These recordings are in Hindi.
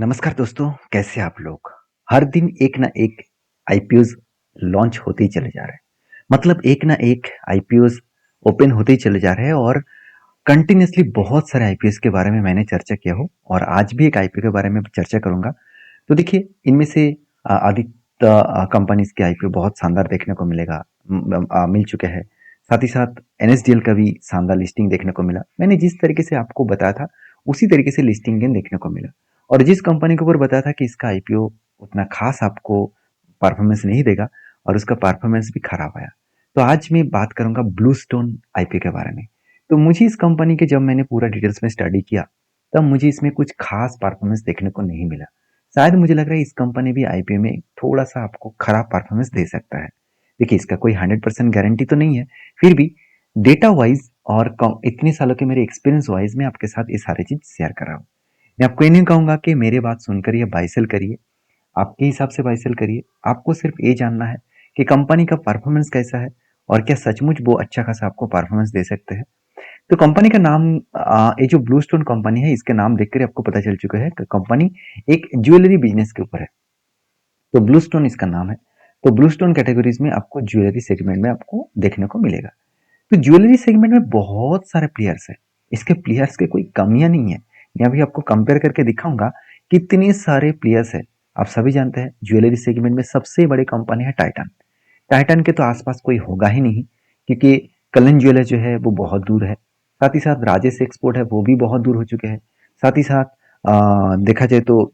नमस्कार दोस्तों, कैसे आप लोग? हर दिन एक ना एक आईपीओज़ लॉन्च होते ही चले जा रहे हैं। मतलब एक ना एक आईपीओज़ ओपन होते ही चले जा रहे हैं और कंटिन्यूअसली बहुत सारे आईपीओज़ के बारे में मैंने चर्चा किया हो और आज भी एक आईपीओ के बारे में चर्चा करूँगा। तो देखिए, इनमें से अधिकतर कंपनीज़ के आईपीओ बहुत शानदार देखने को मिलेगा मिल चुके हैं। साथ ही साथ एनएसडीएल का भी शानदार लिस्टिंग देखने को मिला। मैंने जिस तरीके से आपको बताया था, उसी तरीके से लिस्टिंग गेन देखने को मिला। और जिस कंपनी के ऊपर बताया था कि इसका आईपीओ उतना खास आपको परफॉर्मेंस नहीं देगा और उसका परफॉर्मेंस भी खराब आया। तो आज मैं बात करूँगा ब्लूस्टोन आईपीओ के बारे में। तो मुझे इस कंपनी के जब मैंने पूरा डिटेल्स में स्टडी किया, तब मुझे इसमें कुछ खास परफॉर्मेंस देखने को नहीं मिला। शायद मुझे लग रहा है इस कंपनी भी आईपीओ में थोड़ा-सा आपको खराब परफॉर्मेंस दे सकता है। देखिए, इसका कोई 100% गारंटी तो नहीं है, फिर भी डेटा वाइज़ और इतने सालों के मेरे एक्सपीरियंस वाइज़ मैं आपके साथ ये सारी चीज़ शेयर कर रहा हूँ। मैं आपको ये नहीं कहूँगा कि मेरी बात सुनकर ये बाय सेल करिए, आपके हिसाब से बाय सेल करिए। आपको सिर्फ़ ये जानना है कि कंपनी का परफ़ॉर्मेंस कैसा है और क्या सचमुच वो अच्छा खासा आपको परफ़ॉर्मेंस दे सकते हैं। तो कंपनी का नाम ये जो ब्लूस्टोन कंपनी है, इसके नाम देखकर ही आपको पता चल चुका है कि कंपनी एक ज्वेलरी बिज़नेस के ऊपर है। तो ब्लूस्टोन इसका नाम है। तो ब्लूस्टोन कैटेगरीज़ में आपको ज्वेलरी सेगमेंट में आपको देखने को मिलेगा। तो ज्वेलरी सेगमेंट में बहुत सारे प्लेयर्स हैं। इसके प्लेयर्स की कोई कमियां नहीं है। मैं अभी आपको कंपेयर करके दिखाऊंगा कितने सारे प्लेयर्स हैं। आप सभी जानते हैं ज्वेलरी सेगमेंट में सबसे बड़ी कंपनी है टाइटन। टाइटन के तो आसपास कोई होगा ही नहीं, क्योंकि कलन ज्वेलर जो है वो बहुत दूर है। साथ ही साथ राजेश एक्सपोर्ट है, वो भी बहुत दूर हो चुके हैं। साथ ही साथ देखा जाए तो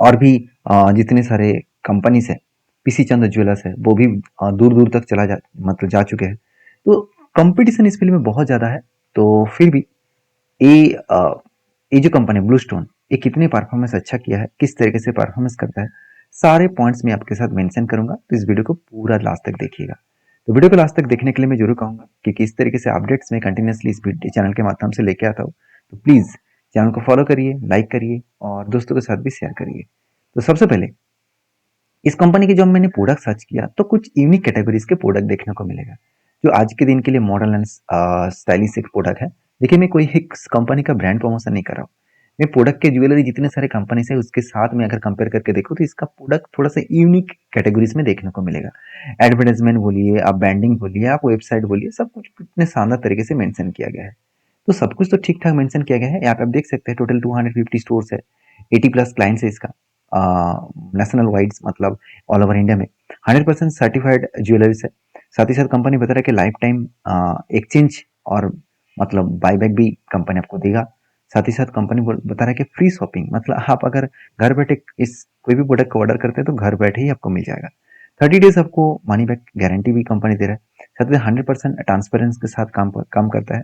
और भी जितने सारे कंपनीज है, पीसी चंद्र ज्वेलर्स है, वो भी दूर दूर तक चला जा मतलब जा चुके हैं। तो कंपटीशन इस फील्ड में बहुत ज़्यादा है। तो फिर भी ये ये जो कंपनी है ब्लूस्टोन, ये कितने परफॉर्मेंस अच्छा किया है, किस तरीके से परफॉर्मेंस करता है, सारे पॉइंट्स मैं आपके साथ मेंशन करूंगा। तो इस वीडियो को पूरा लास्ट तक देखिएगा। तो वीडियो को लास्ट तक देखने के लिए मैं जरूर कहूंगा कि किस तरीके से अपडेट्स में कंटिन्यूसली इस चैनल के माध्यम से लेके आता हूँ। तो प्लीज़ चैनल को फॉलो करिए, लाइक करिए और दोस्तों के साथ भी शेयर करिए। तो सबसे पहले इस कंपनी के जब मैंने प्रोडक्ट सर्च किया, तो कुछ यूनिक कैटेगरीज के प्रोडक्ट देखने को मिलेगा जो आज के दिन के लिए मॉडर्न एंड स्टाइलिश एक प्रोडक्ट है। देखिए, मैं कोई एक कंपनी का ब्रांड प्रमोशन नहीं कर रहा हूँ। मैं प्रोडक्ट के ज्वेलरी जितने सारे कंपनीज है उसके साथ में अगर कंपेयर करके देखूँ, तो इसका प्रोडक्ट थोड़ा सा यूनिक कैटेगरीज में देखने को मिलेगा। एडवर्टाइजमेंट बोलिए, आप ब्रांडिंग बोलिए, आप वेबसाइट बोलिए, सब कुछ इतने शानदार तरीके से मेंशन किया गया है। तो सब कुछ तो ठीक ठाक मेंशन किया गया है। यहाँ पे आप देख सकते हैं टोटल 250 स्टोर्स है, 80 प्लस क्लाइंट्स है इसका, नेशनल वाइड्स मतलब ऑल ओवर इंडिया में। 100% सर्टिफाइड ज्वेलरीज है। साथ ही साथ कंपनी बता रहा है कि लाइफ टाइम एक्सचेंज और मतलब बाईबैक भी कंपनी आपको देगा। साथ ही साथ कंपनी बता रहा है कि फ्री शॉपिंग, मतलब आप अगर घर बैठे इस कोई भी प्रोडक्ट को ऑर्डर करते हैं तो घर बैठे ही आपको मिल जाएगा। 30 डेज आपको मनी बैक गारंटी भी कंपनी दे रहा है। साथ ही 100% ट्रांसपेरेंस के साथ काम करता है।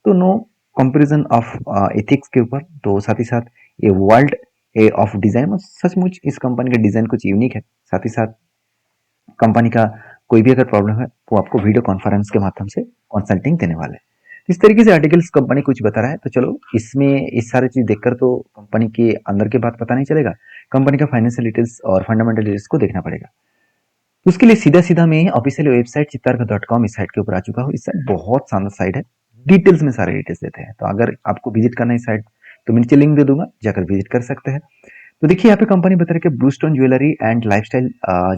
तो नो कंपैरिजन ऑफ एथिक्स के ऊपर। तो साथ ही साथ ये वर्ल्ड ए ऑफ डिजाइन, सचमुच इस कंपनी का डिजाइन कुछ यूनिक है। साथ ही साथ कंपनी का कोई भी अगर प्रॉब्लम है, वो आपको वीडियो कॉन्फ्रेंस के माध्यम से कंसल्टिंग देने वाले हैं। इस तरीके से आर्टिकल्स कंपनी कुछ बता रहा है। तो चलो, इसमें इस सारी चीज देखकर तो कंपनी के अंदर के बात पता नहीं चलेगा। कंपनी का फाइनेंशियल डिटेल्स और फंडामेंटल डिटेल्स को देखना पड़ेगा। तो उसके लिए सीधा सीधा मैं ऑफिशियल वेबसाइट चित्तारका.com इस साइट के ऊपर आ चुका हूँ। इस साइट बहुत शानदार साइट है, डिटेल्स में सारे डिटेल्स देते हैं। तो अगर आपको विजिट करना है इस साइट, तो मैं नीचे लिंक दे दूंगा, जाकर विजिट कर सकते हैं। तो देखिए, यहाँ पे कंपनी बता रही है कि ब्लूस्टोन ज्वेलरी एंड लाइफस्टाइल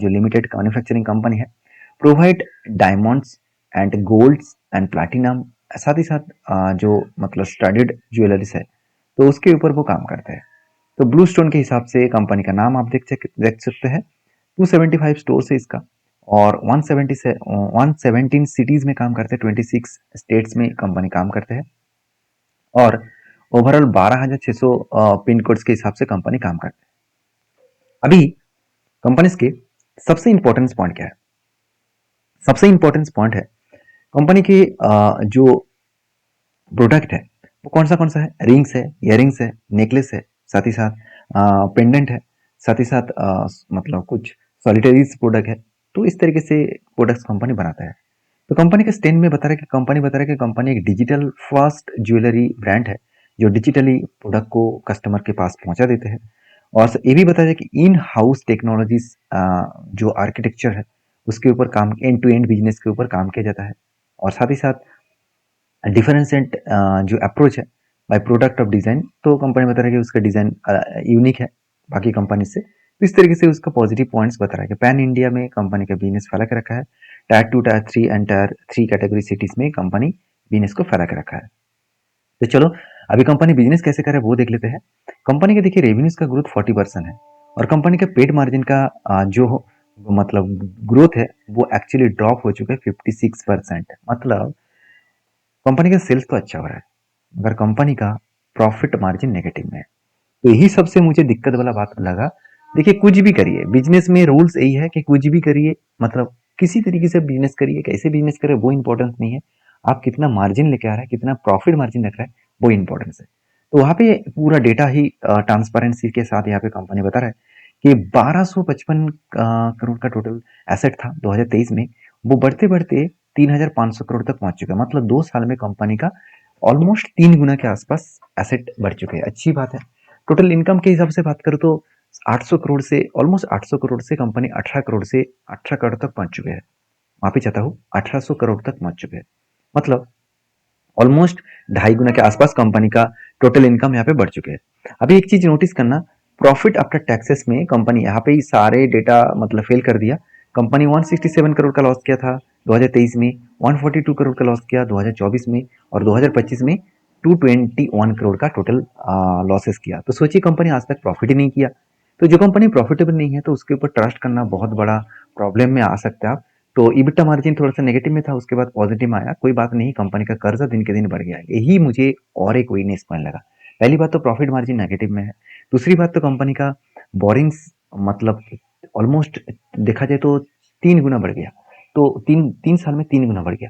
जो लिमिटेड मैन्युफैक्चरिंग कंपनी है, provide diamonds and golds and platinum. साथ ही साथ जो मतलब स्टडीड ज्वेलरीज है, तो उसके ऊपर वो काम करते हैं। तो ब्लूस्टोन के हिसाब से कंपनी का नाम आप देख सकते हैं। 275 स्टोर है इसका और 170 से 117 सिटीज में काम करते हैं। 26 स्टेट्स में कंपनी काम करते हैं और ओवरऑल 12,600 पिन कोड्स के हिसाब से कंपनी काम करते हैं। अभी कंपनीज के सबसे इंपॉर्टेंट पॉइंट क्या है? सबसे इंपॉर्टेंट पॉइंट है कंपनी के जो प्रोडक्ट है, वो कौन सा है? रिंग्स है, इयररिंग्स है, नेकलेस है, साथ ही साथ पेंडेंट है, साथ ही साथ मतलब कुछ सॉलिटरीज प्रोडक्ट है। तो इस तरीके से प्रोडक्ट्स कंपनी बनाता है। तो कंपनी के स्टैंड में बता रहा है कि कंपनी एक डिजिटल फर्स्ट ज्वेलरी ब्रांड है, जो डिजिटली प्रोडक्ट को कस्टमर के पास पहुंचा देते हैं। और ये भी बताया कि इन हाउस टेक्नोलॉजीज जो आर्किटेक्चर है, उसके ऊपर काम, एंड टू एंड बिजनेस के ऊपर काम किया जाता है। और साथ ही साथ डिफरेंशिएट जो अप्रोच है, बाय प्रोडक्ट ऑफ डिज़ाइन, तो कंपनी बता रहा है कि उसका डिज़ाइन यूनिक है बाकी कंपनी से। तो इस तरीके से उसका पॉजिटिव पॉइंट्स बता रहा है कि पैन इंडिया में कंपनी का बिजनेस फैला के रखा है। Tyre 2, tyre 3 and tyre 3 category cities में कंपनी बिजनेस को फैला के रखा है। तो चलो अभी कंपनी बिजनेस कैसे करे वो देख लेते हैं। कंपनी के देखिए रेवेन्यूज का ग्रोथ 40% है और कंपनी के पेड मार्जिन का जो मतलब ग्रोथ है वो एक्चुअली ड्रॉप हो चुका है 56%। मतलब कंपनी का सेल्स तो अच्छा हो रहा है मगर कंपनी का प्रॉफिट मार्जिन नेगेटिव में है। तो यही सबसे मुझे दिक्कत वाला बात लगा। देखिए कुछ भी करिए बिजनेस में रूल्स यही है कि कुछ भी करिए, मतलब किसी तरीके से बिजनेस करिए, कैसे बिजनेस करें वो इंपॉर्टेंस नहीं है, आप कितना मार्जिन लेके आ रहा है, कितना प्रॉफिट मार्जिन रख रहा है वो इंपॉर्टेंस है। तो वहाँ पे पूरा डेटा ही ट्रांसपेरेंसी के साथ यहाँ पे कंपनी बता रहा है कि 1255 करोड़ का टोटल एसेट था 2023 में, वो बढ़ते बढ़ते 3500 करोड़ तक पहुंच चुका है। मतलब 2 साल में कंपनी का ऑलमोस्ट 3 गुना के आसपास एसेट बढ़ चुके हैं। अच्छी बात है। टोटल इनकम के हिसाब से बात करूँ तो 800 करोड़ से ऑलमोस्ट 800 करोड़ से कंपनी 18 करोड़ से 18 करोड़ तक पहुंच चुके हैं। माफी चाहता हूँ, 1800 करोड़ तक पहुंच चुके हैं। मतलब ऑलमोस्ट 2.5 गुना के आसपास कंपनी का टोटल इनकम यहाँ पे बढ़ चुके हैं। अभी एक चीज नोटिस करना, प्रॉफिट आफ्टर टैक्सेस में कंपनी यहाँ पे ही सारे डेटा मतलब फेल कर दिया। कंपनी 167 करोड़ का लॉस किया था 2023 में, 142 करोड़ का लॉस किया 2024 में, और 2025 में 221 करोड़ का टोटल लॉसेस किया। तो सोचिए कंपनी आज तक प्रॉफिट ही नहीं किया। तो जो कंपनी प्रॉफिटेबल नहीं है तो उसके ऊपर ट्रस्ट करना बहुत बड़ा प्रॉब्लम में आ सकते हैं आप। तो इबिटा मार्जिन थोड़ा सा नेगेटिव में था, उसके बाद पॉजिटिव में आया। कोई बात नहीं, कंपनी का कर्जा दिन के दिन बढ़ गया, यही मुझे और एक वीकनेस पॉइंट लगा। पहली बात तो प्रॉफिट मार्जिन नेगेटिव में है। दूसरी बात तो कंपनी का बोरिंग्स मतलब ऑलमोस्ट देखा जाए तो 3 गुना बढ़ गया। तो तीन तीन साल में 3 गुना बढ़ गया।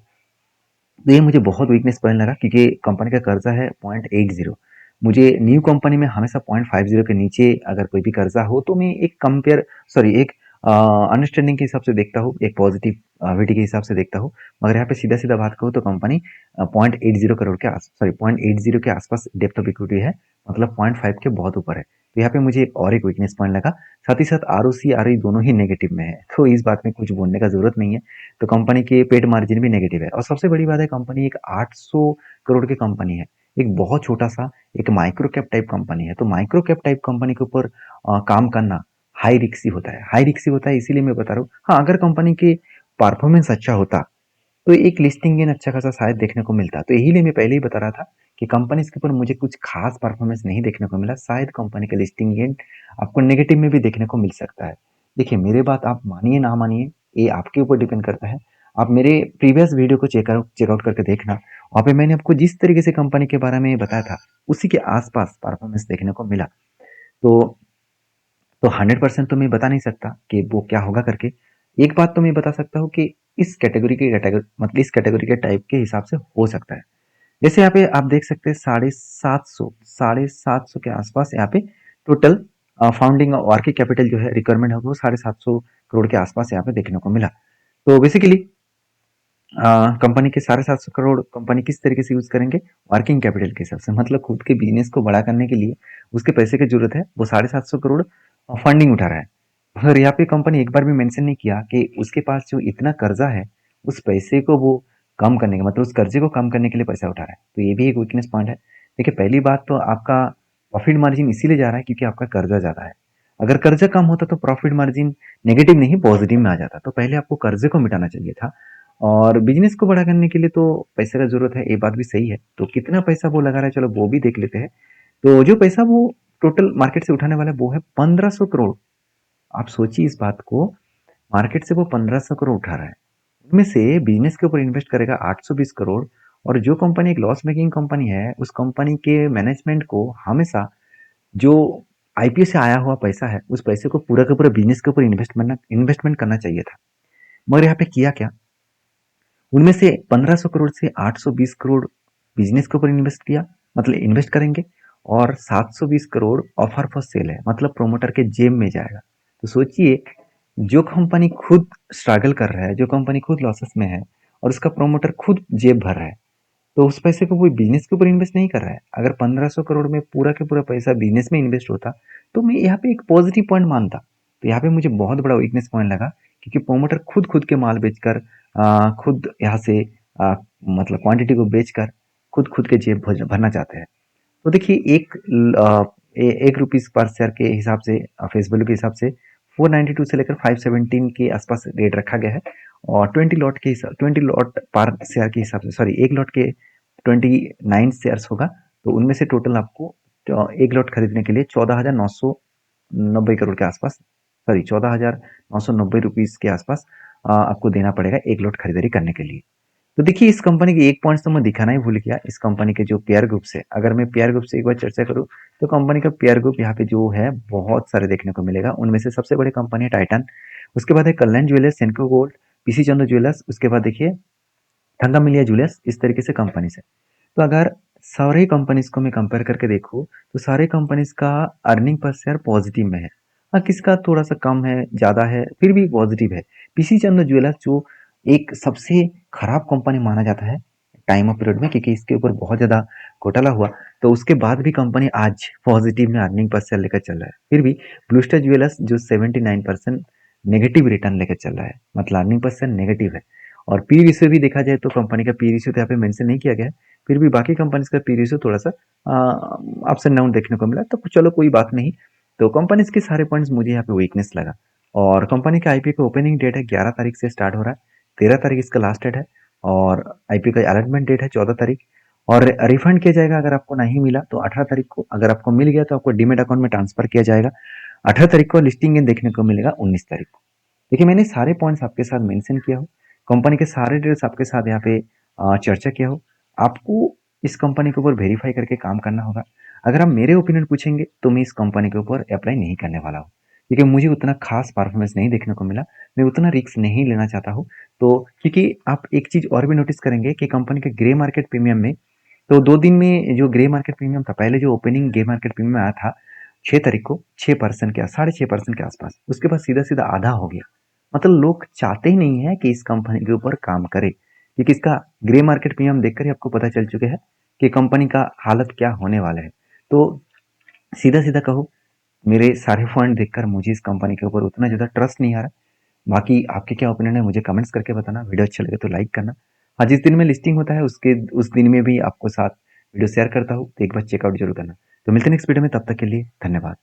तो ये मुझे बहुत वीकनेस पॉइंट लगा क्योंकि कंपनी का कर्जा है 0.80। मुझे न्यू कंपनी में हमेशा 0.50 के नीचे अगर कोई भी कर्जा हो तो मैं एक कंपेयर सॉरी एक अंडरस्टैंडिंग के हिसाब से देखता हूँ, एक पॉजिटिविटी के हिसाब से देखता हूँ। मगर यहाँ पे सीधा सीधा बात करूँ तो कंपनी 0.80 के आसपास डेप्थ ऑफ इक्विटी है, मतलब 0.5 के बहुत ऊपर है। तो यहाँ पे मुझे और एक वीकनेस पॉइंट लगा। साथ ही साथ आरओसी आरओई दोनों ही नेगेटिव में है, तो इस बात में कुछ बोलने का जरूरत नहीं है। तो कंपनी के पेड मार्जिन भी नेगेटिव है। और सबसे बड़ी बात है कंपनी एक 800 करोड़ की कंपनी है, एक बहुत छोटा सा एक माइक्रो कैप टाइप कंपनी है। तो माइक्रो कैप टाइप कंपनी के ऊपर काम करना हाई रिक्सी होता है। हाई रिक्सी होता है इसीलिए मैं बता रहा हूँ। हाँ, अगर कंपनी के परफॉर्मेंस अच्छा होता तो एक लिस्टिंग गेन अच्छा खासा शायद देखने को मिलता। तो यही लिए मैं पहले ही बता रहा था कि कंपनी के ऊपर मुझे कुछ खास परफॉर्मेंस नहीं देखने को मिला। शायद कंपनी का लिस्टिंग गेन आपको नेगेटिव में भी देखने को मिल सकता है। देखिए मेरे बात आप मानिए ना मानिए, ये आपके ऊपर डिपेंड करता है। आप मेरे प्रीवियस वीडियो को चेकआउट करके देखना, वहाँ पे मैंने आपको जिस तरीके से कंपनी के बारे में बताया था उसी के आसपास परफॉर्मेंस देखने को मिला। तो 100% तो मैं बता नहीं सकता कि वो क्या होगा करके। एक बात तो मैं बता सकता हूँ कि इस कैटेगरी के टाइप के हिसाब से हो सकता है। जैसे यहाँ पे आप देख सकते हैं 750 के आसपास यहाँ पे टोटल फाउंडिंग वर्किंग कैपिटल जो है रिक्वायरमेंट है वो 750 करोड़ के आसपास यहाँ पे देखने को मिला। तो बेसिकली कंपनी के 750 करोड़ कंपनी किस तरीके से यूज करेंगे, वर्किंग कैपिटल के हिसाब से, मतलब खुद के बिजनेस को बड़ा करने के लिए उसके पैसे की जरूरत है, वो 750 करोड़ फंडिंग उठा रहा है। मगर यहाँ पे कंपनी एक बार भी मेंशन नहीं किया कि उसके पास जो इतना कर्जा है उस पैसे को वो कम करने का मतलब उस कर्जे को कम करने के लिए पैसा उठा रहा है। तो ये भी एक वीकनेस पॉइंट है। देखिए पहली बात तो आपका प्रॉफिट मार्जिन इसीलिए जा रहा है क्योंकि आपका कर्जा ज्यादा है। अगर कर्जा कम होता तो प्रॉफिट मार्जिन नेगेटिव नहीं पॉजिटिव में आ जाता। तो पहले आपको कर्जे को मिटाना चाहिए था और बिजनेस को बड़ा करने के लिए तो पैसे का जरूरत है, ये बात भी सही है। तो कितना पैसा वो लगा रहा है चलो वो भी देख लेते हैं। तो जो पैसा वो टोटल मार्केट से उठाने वाला है वो है 1500 करोड़। आप सोचिए इस बात को, मार्केट से वो 1500 करोड़ उठा रहा है, उनमें से बिजनेस के ऊपर इन्वेस्ट करेगा 820 करोड़। और जो कंपनी एक लॉस मेकिंग कंपनी है उस कंपनी के मैनेजमेंट को हमेशा जो आईपीओ से आया हुआ पैसा है उस पैसे को पूरा का पूरा बिजनेस के ऊपर इन्वेस्टमेंट करना चाहिए था। मगर यहाँ पे किया क्या, उनमें से 1500 करोड़ से 820 करोड़ बिजनेस के ऊपर इन्वेस्ट किया, मतलब इन्वेस्ट करेंगे, और 720 करोड़ ऑफर फॉर सेल है, मतलब प्रोमोटर के जेब में जाएगा। तो सोचिए जो कंपनी खुद स्ट्रगल कर रहा है, जो कंपनी खुद लॉसेस में है और उसका प्रोमोटर खुद जेब भर रहा है, तो उस पैसे को कोई बिजनेस के ऊपर इन्वेस्ट नहीं कर रहा है। अगर 1500 करोड़ में पूरा के पूरा पैसा बिजनेस में इन्वेस्ट होता तो मैं यहाँ पे एक पॉजिटिव पॉइंट मानता। तो यहाँ पे मुझे बहुत बड़ा वीकनेस पॉइंट लगा क्योंकि प्रोमोटर खुद खुद के माल बेचकर खुद यहाँ से मतलब क्वांटिटी को बेचकर खुद खुद के जेब भरना चाहते हैं। तो देखिए एक रुपीस पर शेयर के हिसाब से फेस वैल्यू के हिसाब से 492 से लेकर 517 के आसपास रेट रखा गया है। और 20 लॉट पर शेयर के हिसाब से, सॉरी, एक लॉट के 29 शेयर्स होगा। तो उनमें से टोटल आपको एक लॉट खरीदने के लिए 14,990 करोड़ के आसपास, सॉरी, 14,990 रुपीज के आसपास आपको देना पड़ेगा एक लॉट खरीदारी करने के लिए। तो देखिए, इस कंपनी के एक पॉइंट तो मैं दिखाना ही भूल गया। इस कंपनी के जो पेयर ग्रुप से, अगर मैं पेयर ग्रुप से एक बार चर्चा करूं, तो कंपनी का पेयर ग्रुप यहाँ पे जो है बहुत सारे देखने को मिलेगा। उनमें से सबसे बड़ी कंपनी है टाइटन, उसके बाद है कल्याण ज्वेलर्स, सेंट्रो गोल्ड, पीसी चंद्र ज्वेलर्स, उसके बाद देखिए थंगा मिलिया ज्वेलर्स, इस तरीके से कंपनी है। तो अगर सारे कंपनीज को मैं कंपेयर करके देखूं, तो सारे कंपनीज का अर्निंग पर शेयर पॉजिटिव में है। हाँ, किसका थोड़ा सा कम है, ज्यादा है, फिर भी पॉजिटिव है। पीसी चंद्र ज्वेलर्स जो एक सबसे खराब कंपनी माना जाता है टाइम ऑफ पीरियड में, क्योंकि इसके ऊपर बहुत ज्यादा घोटाला हुआ, तो उसके बाद भी कंपनी आज पॉजिटिव में अर्निंग पर शेयर लेकर चल रहा है। फिर भी ब्लू स्टार ज्वेलर्स जो 79% नेगेटिव रिटर्न लेकर चल रहा है, मतलब अर्निंग पर शेयर नेगेटिव है। और पी रेशियो भी देखा जाए तो कंपनी का पी रेशियो तो यहाँ पे मेंशन नहीं किया गया है, फिर भी बाकी कंपनीज का पी रेशियो थोड़ा सा अप्स एंड डाउन देखने को मिला, तो चलो कोई बात नहीं। तो कंपनीज के सारे पॉइंट्स मुझे यहाँ पे वीकनेस लगा। और कंपनी का आईपीओ का ओपनिंग डेट है 11 तारीख से स्टार्ट हो रहा है, 13 तारीख इसका लास्ट डेट है। और आईपीओ का अलॉटमेंट डेट है 14 तारीख। और रिफंड किया जाएगा अगर आपको नहीं मिला तो 18 तारीख को, अगर आपको मिल गया तो आपको डीमेट अकाउंट में ट्रांसफर किया जाएगा 18 तारीख को। लिस्टिंग इन देखने को मिलेगा 19 तारीख को। देखिए, मैंने सारे पॉइंट्स आपके साथ मेंशन किया हो, कंपनी के सारे डिटेल्स आपके साथ यहाँ पे चर्चा किया हो। आपको इस कंपनी के ऊपर वेरीफाई करके काम करना होगा। अगर आप मेरे ओपिनियन पूछेंगे तो मैं इस कंपनी के ऊपर अप्लाई नहीं करने वाला हूँ, क्योंकि मुझे उतना खास परफॉर्मेंस नहीं देखने को मिला। मैं उतना रिस्क नहीं लेना चाहता हूँ। तो क्योंकि आप एक चीज और भी नोटिस करेंगे कि कंपनी के ग्रे मार्केट प्रीमियम में, तो 2 दिन में जो ग्रे मार्केट प्रीमियम था, पहले जो ओपनिंग ग्रे मार्केट प्रीमियम आया था 6 तारीख को, 6% के 6.5% के आसपास, उसके बाद सीधा सीधा आधा हो गया। मतलब लोग चाहते ही नहीं है कि इस कंपनी के ऊपर काम करे, क्योंकि इसका ग्रे मार्केट प्रीमियम देखकर ही आपको पता चल चुके हैं कि कंपनी का हालत क्या होने वाला है। तो सीधा सीधा कहो, मेरे सारे पॉइंट देखकर मुझे इस कंपनी के ऊपर उतना ज़्यादा ट्रस्ट नहीं आ रहा। बाकी आपके क्या ओपिनियन है मुझे कमेंट्स करके बताना। वीडियो अच्छा लगे तो लाइक करना। हाँ, जिस दिन में लिस्टिंग होता है उस दिन में भी आपको साथ वीडियो शेयर करता हूँ, तो एक बार चेकआउट जरूर करना। तो मिलते हैं नेक्स्ट वीडियो में, तब तक के लिए धन्यवाद।